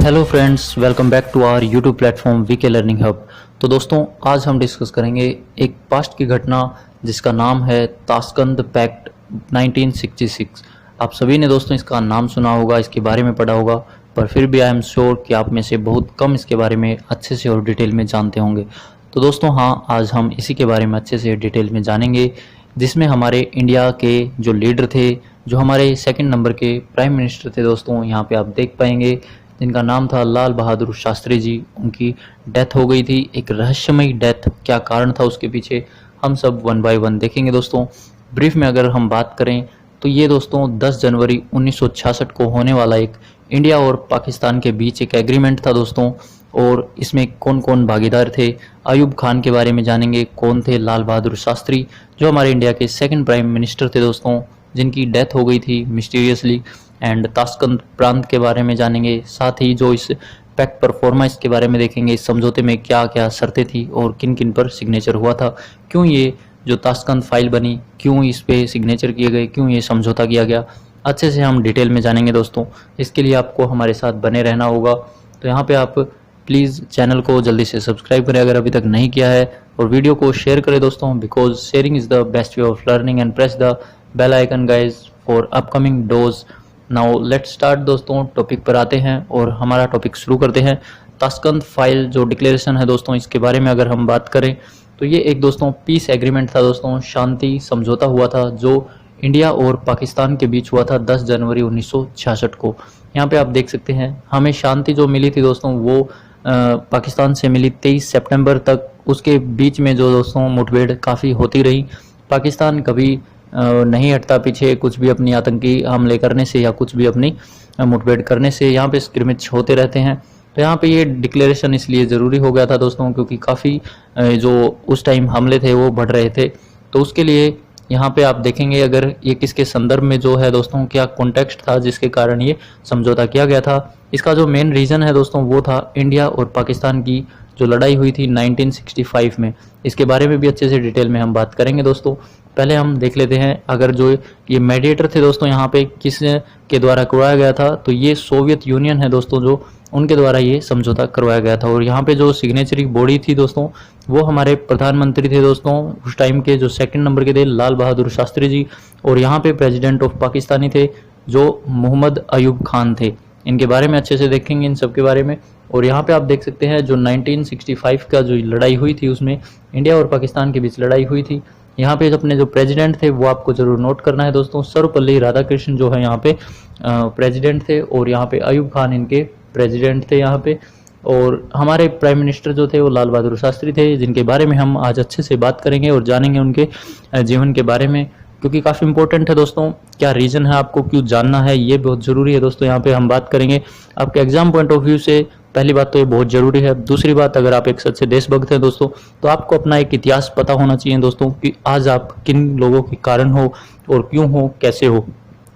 Hello friends, welcome back to our YouTube platform VK learning hub. तो दोस्तों, आज हम डिस्कस करेंगे एक पास्ट की घटना जिसका नाम है ताशकंद पैक्ट 1966। आप सभी ने दोस्तों इसका नाम सुना होगा, इसके बारे में पढ़ा होगा, पर फिर भी आई एम श्योर कि आप में से बहुत कम इसके बारे में अच्छे से और डिटेल में जानते होंगे। तो दोस्तों हाँ, आज हम इसी के बारे में अच्छे से डिटेल में जानेंगे, जिसमें हमारे इंडिया के जो लीडर थे, जो हमारे सेकंड नंबर के प्राइम मिनिस्टर थे दोस्तों, यहाँ पे आप देख पाएंगे, जिनका नाम था लाल बहादुर शास्त्री जी। उनकी डेथ हो गई थी, एक रहस्यमयी डेथ। क्या कारण था उसके पीछे, हम सब वन बाय वन देखेंगे दोस्तों। ब्रीफ में अगर हम बात करें तो ये दोस्तों 10 जनवरी 1966 को होने वाला एक इंडिया और पाकिस्तान के बीच एक एग्रीमेंट था दोस्तों। और इसमें कौन कौन भागीदार थे, अयूब खान के बारे में जानेंगे, कौन थे लाल बहादुर शास्त्री, जो हमारे इंडिया के सेकंड प्राइम मिनिस्टर थे दोस्तों, जिनकी डेथ हो गई थी मिस्टीरियसली। एंड ताशकंद प्रांत के बारे में जानेंगे, साथ ही जो इस पैक्ट परफॉर्मेंस के बारे में देखेंगे, इस समझौते में क्या क्या शर्तें थी और किन किन पर सिग्नेचर हुआ था, क्यों ये जो ताशकंद फाइल बनी, क्यों इस पे सिग्नेचर किए गए, क्यों ये समझौता किया गया, अच्छे से हम डिटेल में जानेंगे दोस्तों। इसके लिए आपको हमारे साथ बने रहना होगा। तो यहाँ पे आप प्लीज़ चैनल को जल्दी से सब्सक्राइब करें अगर अभी तक नहीं किया है, और वीडियो को शेयर करें दोस्तों, because sharing is the best way of learning. And press the bell icon guys for upcoming dose. Now let's start दोस्तों, टॉपिक पर आते हैं और हमारा टॉपिक शुरू करते हैं। ताशकंद फाइल जो डिक्लेरेशन है दोस्तों, इसके बारे में अगर हम बात करें तो ये एक दोस्तों पीस एग्रीमेंट था दोस्तों, शांति समझौता हुआ था जो इंडिया और पाकिस्तान के बीच हुआ था 10 जनवरी 1966 को। यहाँ पे आप देख सकते हैं, हमें शांति जो मिली थी दोस्तों वो पाकिस्तान से मिली 23 सितंबर तक। उसके बीच में जो दोस्तों मुठभेड़ काफ़ी होती रही। पाकिस्तान कभी नहीं हटता पीछे, कुछ भी अपनी आतंकी हमले करने से या कुछ भी अपनी मुठभेड़ करने से, यहाँ पे स्क्रिमिच होते रहते हैं। तो यहाँ पे ये डिक्लेरेशन इसलिए ज़रूरी हो गया था दोस्तों, क्योंकि काफ़ी जो उस टाइम हमले थे वो बढ़ रहे थे। तो उसके लिए यहाँ पे आप देखेंगे, अगर ये किसके संदर्भ में जो है दोस्तों, क्या कॉन्टेक्स्ट था जिसके कारण ये समझौता किया गया था। इसका जो मेन रीज़न है दोस्तों वो था इंडिया और पाकिस्तान की जो लड़ाई हुई थी 1965 में। इसके बारे में भी अच्छे से डिटेल में हम बात करेंगे दोस्तों। पहले हम देख लेते हैं, अगर जो ये मेडिएटर थे दोस्तों यहाँ पे किस के द्वारा करवाया गया था, तो ये सोवियत यूनियन है दोस्तों, जो उनके द्वारा ये समझौता करवाया गया था। और यहाँ पे जो सिग्नेचरी बॉडी थी दोस्तों, वो हमारे प्रधानमंत्री थे दोस्तों उस टाइम के, जो सेकंड नंबर के थे, लाल बहादुर शास्त्री जी। और यहाँ पे प्रेसिडेंट ऑफ पाकिस्तानी थे जो मोहम्मद अयूब खान थे। इनके बारे में अच्छे से देखेंगे, इन सब के बारे में। और यहाँ पे आप देख सकते हैं जो 1965 का जो लड़ाई हुई थी, उसमें इंडिया और पाकिस्तान के बीच लड़ाई हुई थी। यहाँ पे अपने जो प्रेसिडेंट थे वो आपको जरूर नोट करना है दोस्तों, सर्वपल्ली राधाकृष्णन जो है यहाँ पे प्रेसिडेंट थे, और यहाँ पे अयूब खान इनके प्रेसिडेंट थे यहाँ पे। और हमारे प्राइम मिनिस्टर जो थे वो लाल बहादुर शास्त्री थे, जिनके बारे में हम आज अच्छे से बात करेंगे और जानेंगे उनके जीवन के बारे में, क्योंकि काफ़ी इंपॉर्टेंट है दोस्तों। क्या रीज़न है, आपको क्यों जानना है, ये बहुत ज़रूरी है दोस्तों। यहाँ पे हम बात करेंगे आपके एग्जाम पॉइंट ऑफ व्यू से। पहली बात तो ये बहुत ज़रूरी है। दूसरी बात, अगर आप एक सच्चे देशभक्त हैं दोस्तों, तो आपको अपना एक इतिहास पता होना चाहिए दोस्तों, कि आज आप किन लोगों के कारण हो और क्यों हो, कैसे हो।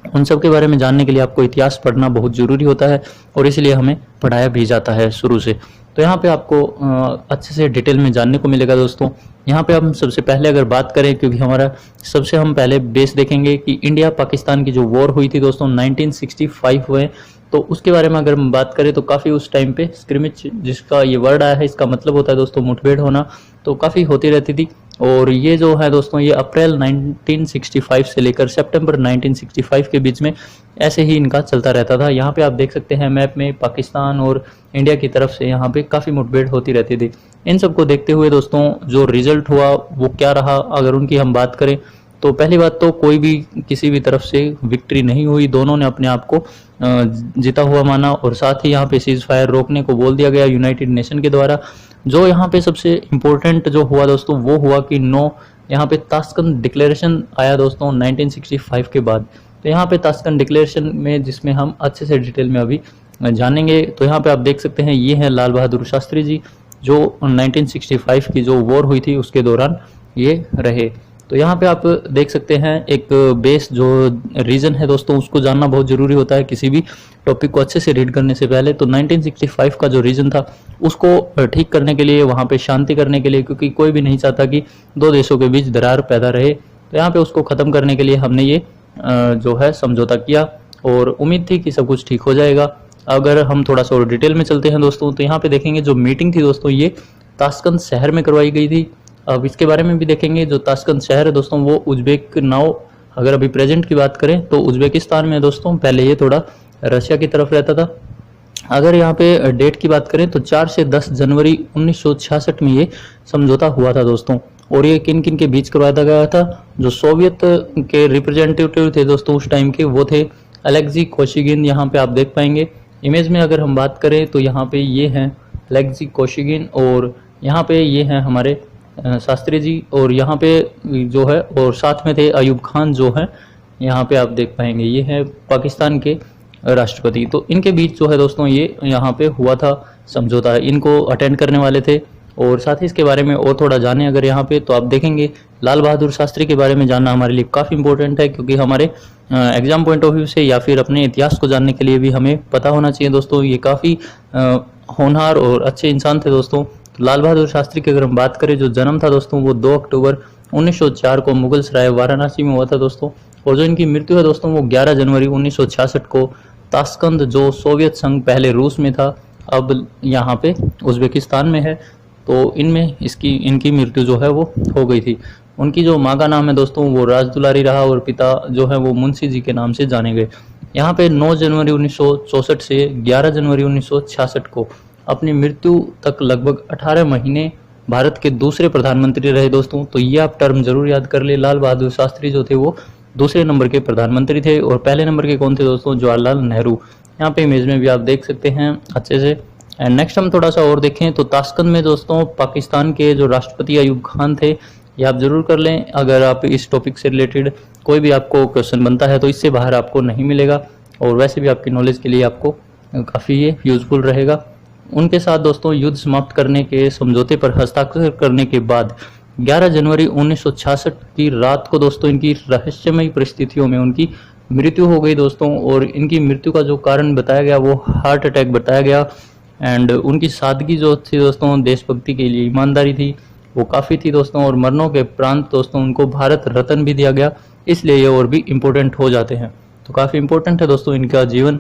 उन सब के बारे में जानने के लिए आपको इतिहास पढ़ना बहुत ज़रूरी होता है, और इसलिए हमें पढ़ाया भी जाता है शुरू से। तो यहाँ पे आपको अच्छे से डिटेल में जानने को मिलेगा दोस्तों। यहाँ पे हम सबसे पहले अगर बात करें, क्योंकि हमारा सबसे हम पहले बेस देखेंगे कि इंडिया पाकिस्तान की जो वॉर हुई थी दोस्तों 1965 हुए, तो उसके बारे में अगर हम बात करें तो काफ़ी उस टाइम पे स्क्रिमिच, जिसका ये वर्ड आया है, इसका मतलब होता है दोस्तों मुठभेड़ होना, तो काफ़ी होती रहती थी। और ये जो है दोस्तों, ये अप्रैल 1965 से लेकर सितंबर 1965 के बीच में ऐसे ही इनका चलता रहता था। यहाँ पे आप देख सकते हैं मैप में, पाकिस्तान और इंडिया की तरफ से यहाँ पे काफ़ी मुठभेड़ होती रहती थी। इन सबको देखते हुए दोस्तों जो रिजल्ट हुआ वो क्या रहा, अगर उनकी हम बात करें तो पहली बात तो कोई भी किसी भी तरफ से विक्ट्री नहीं हुई। दोनों ने अपने आप को जीता हुआ माना, और साथ ही यहाँ पे सीज फायर रोकने को बोल दिया गया यूनाइटेड नेशन के द्वारा। जो यहाँ पे सबसे इम्पोर्टेंट जो हुआ दोस्तों वो हुआ कि यहाँ पे ताशकंद डिक्लेरेशन आया दोस्तों 1965 के बाद। तो यहाँ पे ताशकंद डिक्लेरेशन में, जिसमें हम अच्छे से डिटेल में अभी जानेंगे, तो यहाँ पे आप देख सकते हैं ये है लाल बहादुर शास्त्री जी, जो 1965 की जो वॉर हुई थी उसके दौरान ये रहे। तो यहाँ पे आप देख सकते हैं एक बेस जो रीज़न है दोस्तों, उसको जानना बहुत ज़रूरी होता है किसी भी टॉपिक को अच्छे से रीड करने से पहले। तो 1965 का जो रीज़न था उसको ठीक करने के लिए, वहाँ पे शांति करने के लिए, क्योंकि कोई भी नहीं चाहता कि दो देशों के बीच दरार पैदा रहे, तो यहाँ पे उसको ख़त्म करने के लिए हमने ये जो है समझौता किया, और उम्मीद थी कि सब कुछ ठीक हो जाएगा। अगर हम थोड़ा सा और डिटेल में चलते हैं दोस्तों, तो यहाँ पे देखेंगे जो मीटिंग थी दोस्तों ये ताशकंद शहर में करवाई गई थी। अब इसके बारे में भी देखेंगे। जो ताशकंद शहर है दोस्तों वो उज्बेक नाउ, अगर अभी प्रेजेंट की बात करें तो उज्बेकिस्तान में दोस्तों, पहले ये थोड़ा रशिया की तरफ रहता था। अगर यहाँ पे डेट की बात करें तो 4 से 10 जनवरी 1966 में ये समझौता हुआ था दोस्तों। और ये किन किन के बीच करवाया गया था? जो सोवियत के रिप्रेजेंटेटिव थे दोस्तों उस टाइम के, वो थे अलेक्जी कोशिगिन। यहाँ पे आप देख पाएंगे इमेज में, अगर हम बात करें तो यहाँ पे ये हैं अलेक्जी कोशिगिन, और यहाँ पे ये हैं हमारे शास्त्री जी, और यहाँ पे जो है और साथ में थे अयूब खान जो है, यहाँ पे आप देख पाएंगे ये है पाकिस्तान के राष्ट्रपति। तो इनके बीच जो है दोस्तों ये यहाँ पे हुआ था समझौता, इनको अटेंड करने वाले थे। और साथ ही इसके बारे में और थोड़ा जाने अगर यहाँ पे, तो आप देखेंगे लाल बहादुर शास्त्री के बारे में जानना हमारे लिए काफ़ी इंपॉर्टेंट है, क्योंकि हमारे एग्जाम पॉइंट ऑफ व्यू से या फिर अपने इतिहास को जानने के लिए भी हमें पता होना चाहिए दोस्तों। ये काफ़ी होनहार और अच्छे इंसान थे दोस्तों। तो लाल बहादुर शास्त्री की अगर हम बात करें, जो जन्म था दोस्तों वो 2 अक्टूबर 1904 को मुगल सराय वाराणसी में हुआ था दोस्तों। और जो इनकी मृत्यु है दोस्तों वो 11 जनवरी 1966 को ताशकंद, जो सोवियत संघ पहले रूस में था अब यहाँ पे उज्बेकिस्तान में है, तो इनमें इनकी मृत्यु जो है वो हो गई थी। उनकी जो माँ का नाम है दोस्तों वो राजदुलारी रहा, और पिता जो है वो मुंशी जी के नाम से जाने गए। यहाँ पे 9 जनवरी 1964 से 11 जनवरी 1966 को अपनी मृत्यु तक लगभग 18 महीने भारत के दूसरे प्रधानमंत्री रहे दोस्तों। तो ये आप टर्म जरूर याद कर ले। लाल बहादुर शास्त्री जो थे वो दूसरे नंबर के प्रधानमंत्री थे, और पहले नंबर के कौन थे दोस्तों? जवाहरलाल नेहरू। यहाँ पे इमेज में भी आप देख सकते हैं अच्छे से। एंड नेक्स्ट हम थोड़ा सा और देखें तो ताशकंद में दोस्तों पाकिस्तान के जो राष्ट्रपति अयूब खान थे, ये आप जरूर कर लें। अगर आप इस टॉपिक से रिलेटेड कोई भी आपको क्वेश्चन बनता है तो इससे बाहर आपको नहीं मिलेगा, और वैसे भी आपकी नॉलेज के लिए आपको काफ़ी ये यूजफुल रहेगा। उनके साथ दोस्तों युद्ध समाप्त करने के समझौते पर हस्ताक्षर करने के बाद 11 जनवरी 1966 की रात को दोस्तों इनकी रहस्यमयी परिस्थितियों में उनकी मृत्यु हो गई दोस्तों। और इनकी मृत्यु का जो कारण बताया गया वो हार्ट अटैक बताया गया। एंड उनकी सादगी जो थी दोस्तों, देशभक्ति के लिए ईमानदारी थी, वो काफ़ी थी दोस्तों। और मरणों के उपरांत दोस्तों उनको भारत रत्न भी दिया गया, इसलिए ये और भी इम्पोर्टेंट हो जाते हैं। तो काफ़ी इम्पोर्टेंट है दोस्तों इनका जीवन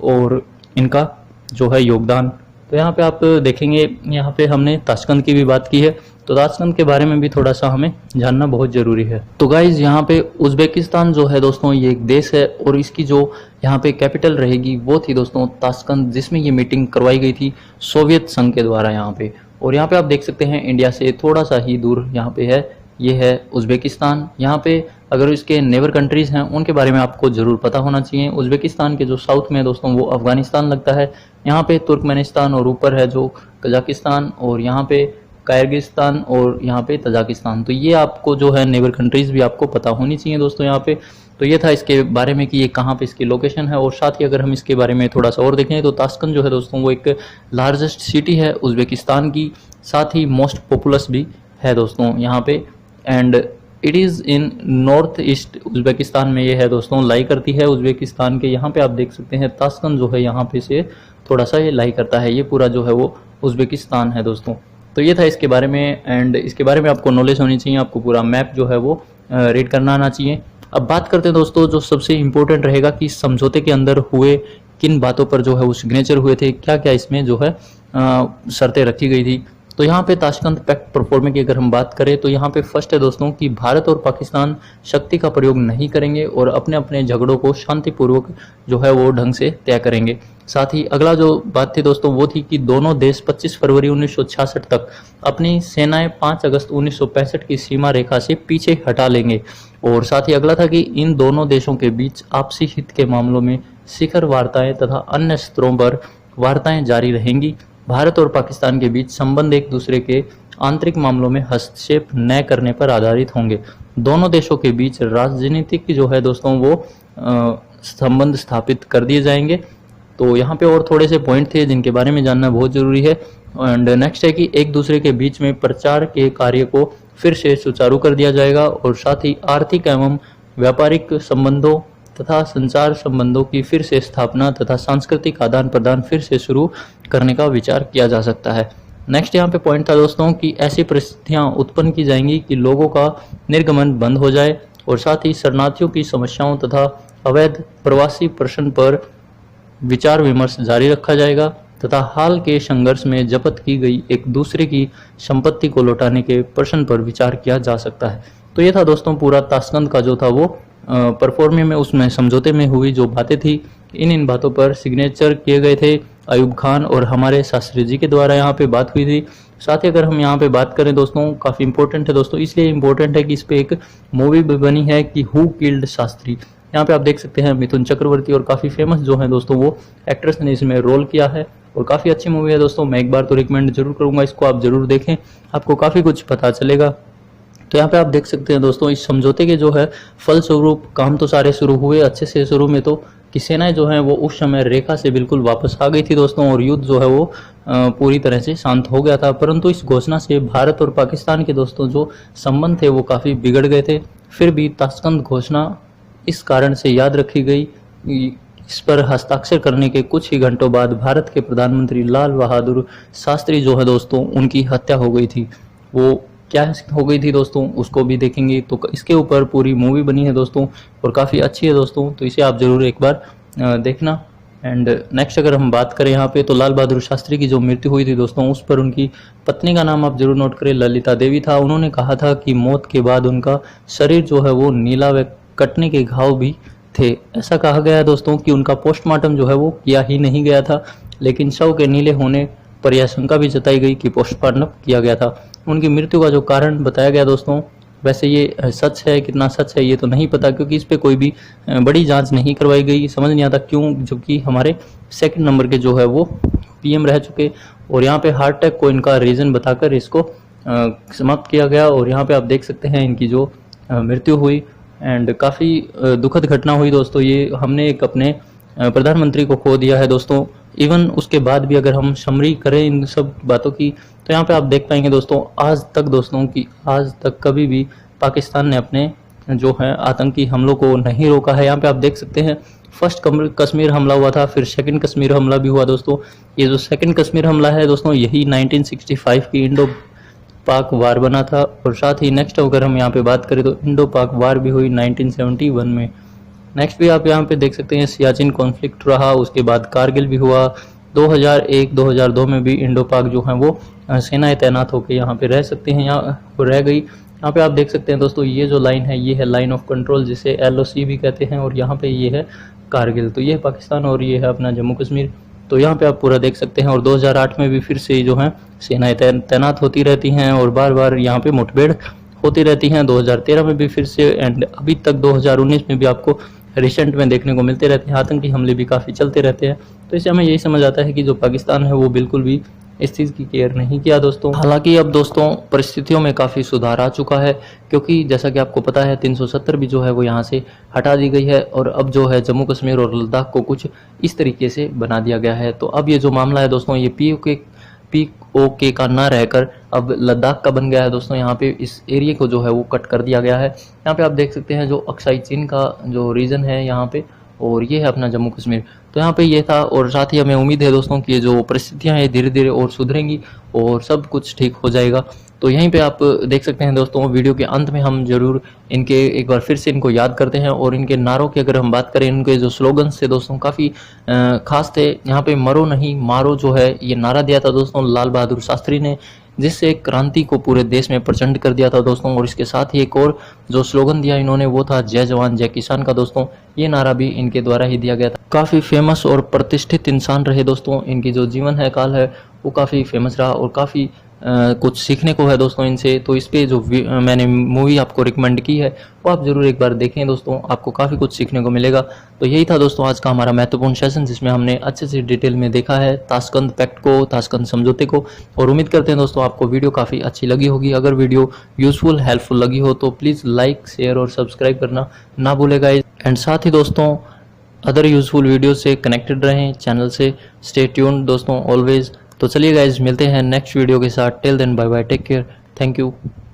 और इनका जो है योगदान। तो यहाँ पे आप देखेंगे, यहाँ पे हमने ताशकंद की भी बात की है, तो ताशकंद के बारे में भी थोड़ा सा हमें जानना बहुत ज़रूरी है। तो गाइज यहाँ पे उज्बेकिस्तान जो है दोस्तों ये एक देश है, और इसकी जो यहाँ पे कैपिटल रहेगी वो थी दोस्तों ताशकंद, जिसमें ये मीटिंग करवाई गई थी सोवियत संघ के द्वारा यहाँ पे। और यहाँ पे आप देख सकते हैं इंडिया से थोड़ा सा ही दूर यहाँ पे है, ये है उज्बेकिस्तान। यहाँ पे अगर इसके नेबर कंट्रीज हैं उनके बारे में आपको जरूर पता होना चाहिए। उज्बेकिस्तान के जो साउथ में है दोस्तों वो अफगानिस्तान लगता है, यहाँ पे तुर्कमेनिस्तान, और ऊपर है जो कजाकिस्तान, और यहाँ पे किर्गिस्तान, और यहाँ पे तजाकिस्तान। तो ये आपको जो है नेबर कंट्रीज भी आपको पता होनी चाहिए दोस्तों यहाँ पे। तो ये था इसके बारे में कि ये कहाँ पे इसकी लोकेशन है। और साथ ही अगर हम इसके बारे में थोड़ा सा और देखें तो ताशकंद जो है दोस्तों वो एक लार्जेस्ट सिटी है उज्बेकिस्तान की, साथ ही मोस्ट पॉपुलस भी है दोस्तों यहाँ पे। And it is in north east Uzbekistan में ये है दोस्तों, लाई करती है उज्बेकिस्तान के। यहाँ पे आप देख सकते हैं ताशकंद जो है यहाँ पे से थोड़ा सा ये लाई करता है, ये पूरा जो है वो उज्बेकिस्तान है दोस्तों। तो ये था इसके बारे में। एंड इसके बारे में आपको नॉलेज होनी चाहिए, आपको पूरा मैप जो है वो रीड करना आना चाहिए। अब बात करते हैं दोस्तों जो सबसे इम्पोर्टेंट रहेगा कि समझौते के अंदर हुए किन बातों पर जो है वो सिग्नेचर हुए थे, क्या क्या इसमें जो है शर्तें रखी गई थी। तो यहाँ पे ताशकंद पैक्ट परफॉर्मे की अगर हम बात करें तो यहाँ पे फर्स्ट है दोस्तों कि भारत और पाकिस्तान शक्ति का प्रयोग नहीं करेंगे और अपने अपने झगड़ों को शांतिपूर्वक जो है वो ढंग से तय करेंगे। साथ ही अगला जो बात थी दोस्तों वो थी कि दोनों देश 25 फरवरी 1966 तक अपनी सेनाएं 5 अगस्त 1965 की सीमा रेखा से पीछे हटा लेंगे। और साथ ही अगला था कि इन दोनों देशों के बीच आपसी हित के मामलों में शिखर वार्ताएं तथा अन्य स्तरों पर वार्ताएं जारी रहेंगी। भारत और पाकिस्तान के बीच संबंध एक दूसरे के आंतरिक मामलों में हस्तक्षेप न करने पर आधारित होंगे। दोनों देशों के बीच राजनीतिक जो है दोस्तों वो संबंध स्थापित कर दिए जाएंगे। तो यहाँ पे और थोड़े से पॉइंट थे जिनके बारे में जानना बहुत जरूरी है। एंड नेक्स्ट है कि एक दूसरे के बीच में प्रचार के कार्य को फिर से सुचारू कर दिया जाएगा और साथ ही आर्थिक एवं व्यापारिक संबंधों तथा संचार संबंधों की फिर से स्थापना तथा सांस्कृतिक आदान प्रदान फिर से शुरू करने का विचार किया जा सकता है। नेक्स्ट यहाँ पे पॉइंट था दोस्तों कि ऐसी परिस्थितियाँ उत्पन्न की जाएंगी कि लोगों का निर्गमन बंद हो जाए और साथ ही शरणार्थियों की समस्याओं तथा अवैध प्रवासी प्रश्न पर विचार विमर्श जारी रखा जाएगा तथा हाल के संघर्ष में जब्त की गई एक दूसरे की संपत्ति को लौटाने के प्रश्न पर विचार किया जा सकता है। तो ये था दोस्तों पूरा ताशकंद का जो था वो परफॉर्मे में उसमें समझौते में हुई जो बातें थी, इन बातों पर सिग्नेचर किए गए थे अयूब खान और हमारे शास्त्री जी के द्वारा यहाँ पे बात हुई थी। साथ ही अगर हम यहाँ पे बात करें दोस्तों, काफ़ी इंपॉर्टेंट है दोस्तों, इसलिए इंपॉर्टेंट है कि इस पे एक मूवी भी बनी है कि हु किल्ड शास्त्री। यहाँ पे आप देख सकते हैं मिथुन चक्रवर्ती और काफ़ी फेमस जो है दोस्तों वो एक्ट्रेस ने इसमें रोल किया है और काफ़ी अच्छी मूवी है दोस्तों। मैं एक बार तो रिकमेंड जरूर करूँगा इसको, आप जरूर देखें, आपको काफ़ी कुछ पता चलेगा। तो यहाँ पे आप देख सकते हैं दोस्तों इस समझौते के जो है फलस्वरूप काम तो सारे शुरू हुए अच्छे से। शुरू में तो कि सेनाएं जो हैं वो उस समय रेखा से बिल्कुल वापस आ गई थी दोस्तों और युद्ध जो है वो पूरी तरह से शांत हो गया था। परंतु इस घोषणा से भारत और पाकिस्तान के दोस्तों जो संबंध थे वो काफ़ी बिगड़ गए थे। फिर भी ताशकंद घोषणा इस कारण से याद रखी गई, इस पर हस्ताक्षर करने के कुछ ही घंटों बाद भारत के प्रधानमंत्री लाल बहादुर शास्त्री जो है दोस्तों उनकी हत्या हो गई थी। वो क्या हो गई थी दोस्तों उसको भी देखेंगे। तो इसके ऊपर पूरी मूवी बनी है दोस्तों और काफ़ी अच्छी है दोस्तों, तो इसे आप ज़रूर एक बार देखना। एंड नेक्स्ट अगर हम बात करें यहाँ पे तो लाल बहादुर शास्त्री की जो मृत्यु हुई थी दोस्तों उस पर उनकी पत्नी का नाम आप जरूर नोट करें, ललिता देवी था। उन्होंने कहा था कि मौत के बाद उनका शरीर जो है वो नीला व कटने के घाव भी थे। ऐसा कहा गया है दोस्तों कि उनका पोस्टमार्टम जो है वो किया ही नहीं गया था, लेकिन शव के नीले होने पर यह शंका भी जताई गई कि पोस्टमार्टम किया गया था। उनकी मृत्यु का जो कारण बताया गया दोस्तों, वैसे ये सच है, कितना सच है ये तो नहीं पता क्योंकि इस पे कोई भी बड़ी जांच नहीं करवाई गई। समझ नहीं आता क्यों, जबकि हमारे सेकंड नंबर के जो है वो पीएम रह चुके और यहाँ पे हार्ट अटैक को इनका रीज़न बताकर इसको समाप्त किया गया। और यहाँ पे आप देख सकते हैं इनकी जो मृत्यु हुई एंड काफ़ी दुखद घटना हुई दोस्तों। ये हमने एक अपने प्रधानमंत्री को खो दिया है दोस्तों। इवन उसके बाद भी अगर हम समरी करें इन सब बातों की तो यहाँ पे आप देख पाएंगे दोस्तों आज तक दोस्तों कि आज तक कभी भी पाकिस्तान ने अपने जो है आतंकी हमलों को नहीं रोका है। यहाँ पे आप देख सकते हैं फर्स्ट कश्मीर हमला हुआ था, फिर सेकंड कश्मीर हमला भी हुआ दोस्तों। ये जो सेकंड कश्मीर हमला है दोस्तों यही 1965 की इंडो पाक वार बना था। और साथ ही नेक्स्ट अगर हम यहाँ पे बात करें तो इंडो पाक वार भी हुई 1971 में। नेक्स्ट भी आप यहाँ पे देख सकते हैं सियाचिन कॉन्फ्लिक्ट रहा, उसके बाद कारगिल भी हुआ। 2001-2002 में भी इंडो पाक जो है वो सेनाएं तैनात होकर यहाँ पे रह सकते हैं, यहाँ रह गई। यहाँ पे आप देख सकते हैं दोस्तों ये जो लाइन है ये है लाइन ऑफ कंट्रोल जिसे LOC भी कहते हैं और यहाँ पे ये है कारगिल। तो ये है पाकिस्तान और ये है अपना जम्मू कश्मीर। तो यहाँ पे आप पूरा देख सकते हैं। और 2008 में भी फिर से जो है सेनाएं तैनात होती रहती हैं और बार बार यहाँ पे मुठभेड़ होती रहती हैं। 2013 में भी फिर से एंड अभी तक 2019 में भी आपको रिसेंट में देखने को मिलते रहते हैं। आतंकी हमले भी काफ़ी चलते रहते हैं। तो इससे हमें यही समझ आता है कि जो पाकिस्तान है वो बिल्कुल भी इस चीज़ की केयर नहीं किया दोस्तों। हालांकि अब दोस्तों परिस्थितियों में काफ़ी सुधार आ चुका है क्योंकि जैसा कि आपको पता है 370 भी जो है वो यहाँ से हटा दी गई है और अब जो है जम्मू कश्मीर और लद्दाख को कुछ इस तरीके से बना दिया गया है। तो अब ये जो मामला है दोस्तों ये POK का ना रहकर अब लद्दाख का बन गया है दोस्तों। यहाँ पे इस एरिया को जो है वो कट कर दिया गया है। यहाँ पे आप देख सकते हैं जो अक्साई चीन का जो रीजन है यहाँ पे और ये है अपना जम्मू कश्मीर। तो यहाँ पे ये था और साथ ही हमें उम्मीद है दोस्तों कि ये जो परिस्थितियाँ हैं धीरे धीरे और सुधरेंगी और सब कुछ ठीक हो जाएगा। तो यहीं पे आप देख सकते हैं दोस्तों वीडियो के अंत में हम जरूर इनके एक बार फिर से इनको याद करते हैं और इनके नारों की अगर हम बात करें, इनके जो स्लोगन्स थे दोस्तों काफ़ी खास थे। यहाँ पे मरो नहीं मारो जो है ये नारा दिया था दोस्तों लाल बहादुर शास्त्री ने, जिससे क्रांति को पूरे देश में प्रचंड कर दिया था दोस्तों। और इसके साथ ही एक और जो स्लोगन दिया इन्होंने वो था जय जवान जय किसान का दोस्तों। ये नारा भी इनके द्वारा ही दिया गया था। काफ़ी फेमस और प्रतिष्ठित इंसान रहे दोस्तों। इनकी जो जीवन है काल है वो काफ़ी फेमस रहा और काफ़ी कुछ सीखने को है दोस्तों इनसे। तो इस पे जो मैंने मूवी आपको रिकमेंड की है वो आप ज़रूर एक बार देखें दोस्तों, आपको काफ़ी कुछ सीखने को मिलेगा। तो यही था दोस्तों आज का हमारा महत्वपूर्ण सेशन जिसमें हमने अच्छे से डिटेल में देखा है ताशकंद पैक्ट को, ताशकंद समझौते को। और उम्मीद करते हैं दोस्तों आपको वीडियो काफ़ी अच्छी लगी होगी। अगर वीडियो यूजफुल हेल्पफुल लगी हो तो प्लीज़ लाइक शेयर और सब्सक्राइब करना ना भूलेगा। एंड साथ ही दोस्तों अदर यूजफुल वीडियो से कनेक्टेड रहें चैनल से। स्टे ट्यून्ड दोस्तों ऑलवेज। तो चलिए गाइज मिलते हैं नेक्स्ट वीडियो के साथ। Till then bye bye, take care, thank you.